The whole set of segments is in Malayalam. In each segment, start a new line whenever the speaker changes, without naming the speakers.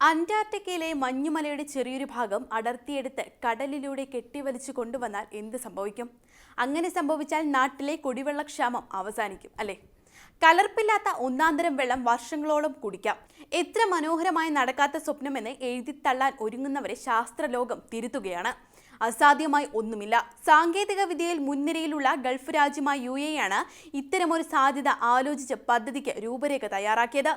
അന്റാർട്ടിക്കയിലെ മഞ്ഞുമലയുടെ ചെറിയൊരു ഭാഗം അടർത്തിയെടുത്ത് കടലിലൂടെ കെട്ടിവലിച്ചു കൊണ്ടുവന്നാൽ എന്ത് സംഭവിക്കും? അങ്ങനെ സംഭവിച്ചാൽ നാട്ടിലെ കുടിവെള്ളക്ഷാമം അവസാനിക്കും, അല്ലേ? കലർപ്പില്ലാത്ത ഒന്നാന്തരം വെള്ളം വർഷങ്ങളോളം കുടിക്കാം. എത്ര മനോഹരമായി നടക്കാത്ത സ്വപ്നമെന്ന് എഴുതിത്തള്ളാൻ ഒരുങ്ങുന്നവരെ ശാസ്ത്രലോകം തിരുത്തുകയാണ്. അസാധ്യമായി ഒന്നുമില്ല. സാങ്കേതിക വിദ്യയിൽ മുൻനിരയിലുള്ള ഗൾഫ് രാജ്യമായ UAE ആണ് ഇത്തരമൊരു സാധ്യത ആലോചിച്ച് പദ്ധതിക്ക് രൂപരേഖ തയ്യാറാക്കിയത്.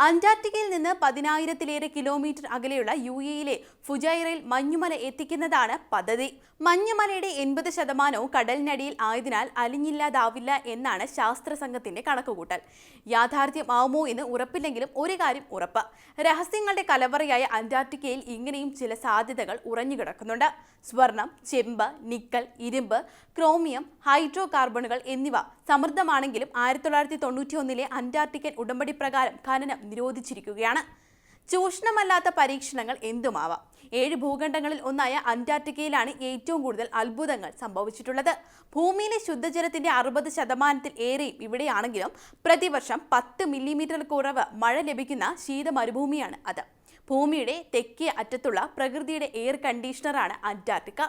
അന്റാർട്ടിക്കയിൽ നിന്ന് 10,000-ലേറെ കിലോമീറ്റർ അകലെയുള്ള UAEയിലെ ഫുജൈറയിൽ മഞ്ഞുമല എത്തിക്കുന്നതാണ് പദ്ധതി. മഞ്ഞുമലയുടെ 80% കടലിനടിയിൽ ആയതിനാൽ അലിഞ്ഞില്ലാതാവില്ല എന്നാണ് ശാസ്ത്ര സംഘത്തിന്റെ കണക്കുകൂട്ടൽ. യാഥാർത്ഥ്യമാവുമോ എന്ന് ഉറപ്പില്ലെങ്കിലും ഒരു കാര്യം ഉറപ്പ്: രഹസ്യങ്ങളുടെ കലവറയായ അന്റാർട്ടിക്കയിൽ ഇങ്ങനെയും ചില സാധ്യതകൾ ഉറഞ്ഞുകിടക്കുന്നുണ്ട്. സ്വർണം, ചെമ്പ്, നിക്കൽ, ഇരുമ്പ്, ക്രോമിയം, ഹൈഡ്രോ കാർബണുകൾ എന്നിവ സമൃദ്ധമാണെങ്കിലും 1991-ലെ അന്റാർട്ടിക്കൻ ഉടമ്പടി പ്രകാരം ഖനനം നിരോധിച്ചിരിക്കുകയാണ്. ചൂഷണമല്ലാത്ത പരീക്ഷണങ്ങൾ എന്തുമാവാം. 7 ഭൂഖണ്ഡങ്ങളിൽ ഒന്നായ അന്റാർട്ടിക്കയിലാണ് ഏറ്റവും കൂടുതൽ അത്ഭുതങ്ങൾ സംഭവിച്ചിട്ടുള്ളത്. ഭൂമിയിലെ ശുദ്ധജലത്തിന്റെ 60% ഏറെയും ഇവിടെയാണെങ്കിലും പ്രതിവർഷം 10 മില്ലിമീറ്റർ കുറവ് മഴ ലഭിക്കുന്ന ശീത മരുഭൂമിയാണ് അത്. ഭൂമിയുടെ തെക്കേ അറ്റത്തുള്ള പ്രകൃതിയുടെ എയർ കണ്ടീഷണറാണ് അന്റാർട്ടിക്ക.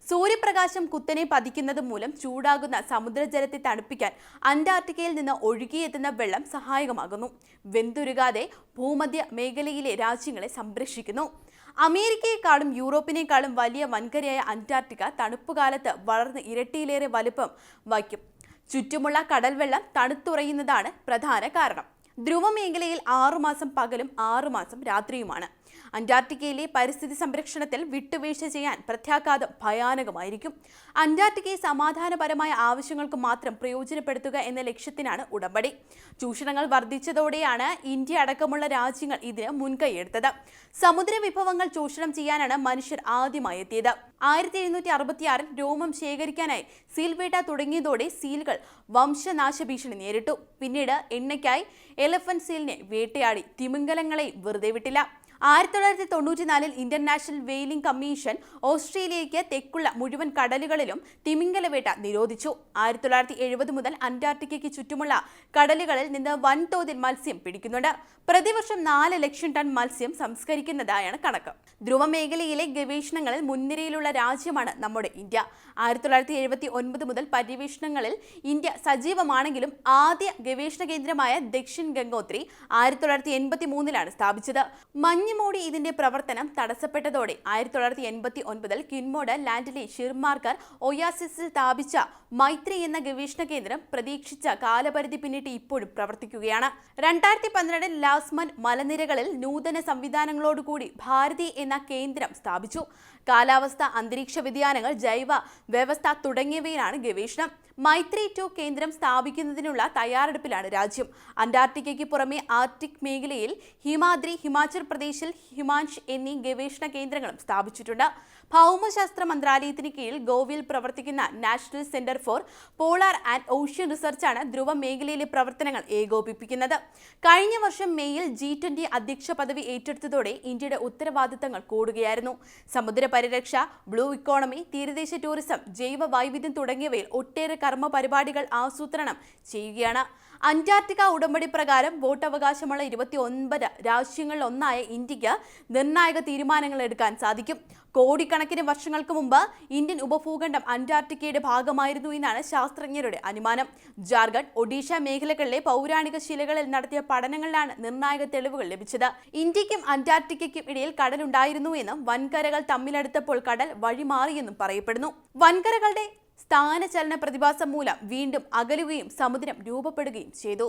സൂര്യപ്രകാശം കുത്തനെ പതിക്കുന്നത് മൂലം ചൂടാകുന്ന സമുദ്രജലത്തെ തണുപ്പിക്കാൻ അന്റാർട്ടിക്കയിൽ നിന്ന് ഒഴുകിയെത്തുന്ന വെള്ളം സഹായകമാകുന്നു. വെന്തുരുകാതെ ഭൂമധ്യ മേഖലയിലെ രാജ്യങ്ങളെ സംരക്ഷിക്കുന്നു. അമേരിക്കയെക്കാളും യൂറോപ്പിനേക്കാളും വലിയ വൻകരയായ അന്റാർട്ടിക്ക തണുപ്പുകാലത്ത് വളർന്ന് ഇരട്ടിയിലേറെ വലുപ്പം വയ്ക്കും. ചുറ്റുമുള്ള കടൽ വെള്ളം തണുത്തുറയുന്നതാണ് പ്രധാന കാരണം. ധ്രുവമേഖലയിൽ 6 മാസം പകലും 6 മാസം രാത്രിയുമാണ്. അന്റാർട്ടിക്കയിലെ പരിസ്ഥിതി സംരക്ഷണത്തിൽ വിട്ടുവീഴ്ച ചെയ്യാൻ പ്രത്യാഘാതം ഭയാനകമായിരിക്കും. അന്റാർട്ടിക്കയെ സമാധാനപരമായ ആവശ്യങ്ങൾക്ക് മാത്രം പ്രയോജനപ്പെടുത്തുക എന്ന ലക്ഷ്യത്തിനാണ് ഉടമ്പടി. ചൂഷണങ്ങൾ വർദ്ധിച്ചതോടെയാണ് ഇന്ത്യ അടക്കമുള്ള രാജ്യങ്ങൾ ഇതിന് മുൻകൈയെടുത്തത്. സമുദ്ര വിഭവങ്ങൾ ചൂഷണം ചെയ്യാനാണ് മനുഷ്യർ ആദ്യമായി എത്തിയത്. 1766-ൽ രോമം ശേഖരിക്കാനായി സീൽ വേട്ട തുടങ്ങിയതോടെ സീലുകൾ വംശനാശ ഭീഷണി നേരിട്ടു. പിന്നീട് എണ്ണയ്ക്കായി എലഫന്റ് സീലിനെ വേട്ടയാടി തിമിംഗലങ്ങളെ വെറുതെ വിട്ടില്ല. 1994-ൽ ഇന്റർനാഷണൽ വെയിലിംഗ് കമ്മീഷൻ ഓസ്ട്രേലിയയ്ക്ക് തെക്കുള്ള മുഴുവൻ കടലുകളിലും തിമിംഗലവേട്ട നിരോധിച്ചു. 1970 മുതൽ അന്റാർട്ടിക്കയ്ക്ക് ചുറ്റുമുള്ള കടലുകളിൽ നിന്ന് വൻതോതിൽ മത്സ്യം പിടിക്കുന്നുണ്ട്. പ്രതിവർഷം 4 ലക്ഷം ടൺ മത്സ്യം സംസ്കരിക്കുന്നതായാണ് കണക്ക്. ധ്രുവമേഖലയിലെ ഗവേഷണങ്ങളിൽ മുൻനിരയിലുള്ള രാജ്യമാണ് നമ്മുടെ ഇന്ത്യ. 1979 മുതൽ പര്യവേഷണങ്ങളിൽ ഇന്ത്യ സജീവമാണെങ്കിലും ആദ്യ ഗവേഷണ കേന്ദ്രമായ ദക്ഷിൺ ഗംഗോത്രി 1983-ലാണ് സ്ഥാപിച്ചത്. മഞ്ഞുമൂടി ഇതിന്റെ പ്രവർത്തനം തടസ്സപ്പെട്ടതോടെ 1989-ൽ കിൻമോഡ് ലാൻഡിലെ ഷിർമാർക്കർ ഒയാസിസിൽ സ്ഥാപിച്ച മൈത്രി എന്ന ഗവേഷണ കേന്ദ്രം പ്രതീക്ഷിച്ച കാലപരിധി പിന്നിട്ട് ഇപ്പോഴും പ്രവർത്തിക്കുകയാണ്. 2012-ൽ ലാസ്മൻ മലനിരകളിൽ നൂതന സംവിധാനങ്ങളോടുകൂടി ഭാരതി എന്ന കേന്ദ്രം സ്ഥാപിച്ചു. കാലാവസ്ഥ, അന്തരീക്ഷ വ്യതിയാനങ്ങൾ, ജൈവ വ്യവസ്ഥ തുടങ്ങിയവയിലാണ് ഗവേഷണം. മൈത്രി 2 കേന്ദ്രം സ്ഥാപിക്കുന്നതിനുള്ള തയ്യാറെടുപ്പിലാണ് രാജ്യം. അന്റാർട്ടിക്കയ്ക്ക് പുറമെ ആർട്ടിക് മേഖലയിൽ ഹിമാദ്രി, ഹിമാചൽ പ്രദേശിൽ ഹിമാൻഷ് എന്നീ ഗവേഷണ കേന്ദ്രങ്ങളും സ്ഥാപിച്ചിട്ടുണ്ട്. ഭൗമശാസ്ത്ര മന്ത്രാലയത്തിന് കീഴിൽ ഗോവയിൽ പ്രവർത്തിക്കുന്ന National Centre for Polar and Ocean റിസർച്ചാണ് ധ്രുവ മേഖലയിലെ പ്രവർത്തനങ്ങൾ ഏകോപിപ്പിക്കുന്നത്. കഴിഞ്ഞ വർഷം മെയ്യിൽ G20 അധ്യക്ഷ പദവി ഏറ്റെടുത്തതോടെ ഇന്ത്യയുടെ ഉത്തരവാദിത്തങ്ങൾ കൂടുകയായിരുന്നു. സമുദ്ര പരിരക്ഷ, ബ്ലൂ ഇക്കോണമി, തീരദേശ ടൂറിസം, ജൈവ വൈവിധ്യം തുടങ്ങിയവയിൽ ഒട്ടേറെ കർമ്മ പരിപാടികൾ ആസൂത്രണം ചെയ്യുകയാണ്. അന്റാർട്ടിക്ക ഉടമ്പടി പ്രകാരം വോട്ടവകാശമുള്ള 29 രാജ്യങ്ങളിലൊന്നായ ഇന്ത്യക്ക് നിർണായക തീരുമാനങ്ങൾ എടുക്കാൻ സാധിക്കും. കോടിക്കണക്കിന് വർഷങ്ങൾക്ക് മുമ്പ് ഇന്ത്യൻ ഉപഭൂഖണ്ഡം അന്റാർട്ടിക്കയുടെ ഭാഗമായിരുന്നു എന്നാണ് ശാസ്ത്രജ്ഞരുടെ അനുമാനം. ജാർഖണ്ഡ്, ഒഡീഷ മേഖലകളിലെ പൗരാണിക ശിലകളിൽ നടത്തിയ പഠനങ്ങളിലാണ് നിർണായക തെളിവുകൾ ലഭിച്ചത്. ഇന്ത്യക്കും അന്റാർട്ടിക്കയ്ക്കും ഇടയിൽ കടലുണ്ടായിരുന്നു എന്നും വൻകരകൾ തമ്മിലടുത്തപ്പോൾ കടൽ വഴിമാറിയെന്നും പറയപ്പെടുന്നു. വൻകരകളുടെ സ്ഥാനചലന പ്രതിഭാസം മൂലം വീണ്ടും അകലുകയും സമുദ്രം രൂപപ്പെടുകയും ചെയ്തു.